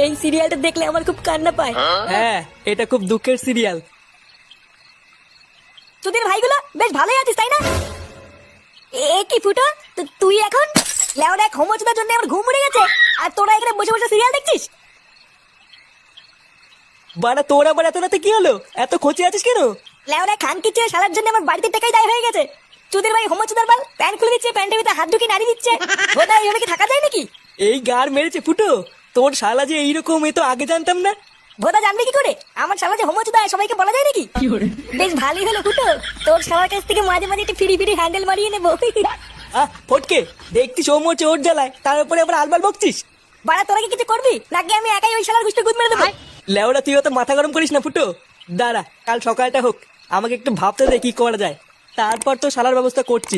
এই সিরিয়ালটা দেখলে আমার খুব কান্না পায়। হ্যাঁ, এটা খুব দুঃখের সিরিয়াল। তোদের ভাইগুলো বেশ ভালোই আছিস তাই না? এ কি ফুটো, তুই এখন লেওরা এক হোমোচুদার জন্য আমার ঘুম উড়ে গেছে, আর তোরা এখানে বসে বসে সিরিয়াল দেখছিস? বাড়া তোর আবার এত রাতে কি হলো? এত খোঁচে আছিস কেন? লেওরা খান কিচ্ছে সালার জন্য আমার বাড়িতে টাকাই দায় হয়ে গেছে। তোদের ভাই হোমোচুদার বাল প্যান্ট খুলে দিচ্ছে, প্যান্টের ভিতরে হাত ঢুকিয়ে নাড়ি দিচ্ছে। বোধ এইভাবে কি থাকা যায় নাকি? এই গার মেরেছে ফুটো, তোর শালা যে এইরকম এ তো আগে জানতাম না। ভোদা জানবি কি করে আমার শালা যে হোমোচুদা সবাইকে বলা যায় নাকি? বেশ ভালোই হলো ফুটো, তোর শালার কাছ থেকে মাঝে মাঝে একটু ফিরি ফিরি হ্যান্ডেল মারিয়ে নেবো। ফটকে, দেখতিস ও মরছে ওর জ্বালায়, তার উপরে আবার আলবাল বকছিস। বাড়া তোরা কি কিছু করবি নাকি আমি একাই ওই শালার গুষ্টি গুদ মেরে দেবো? লেওড়া তুই অত মাথা গরম করিস না ফুটো। দাঁড়া, কাল সকালটা হোক, আমাকে একটু ভাবতে দে কি করা যায়, তারপর তো শালার ব্যবস্থা করছি।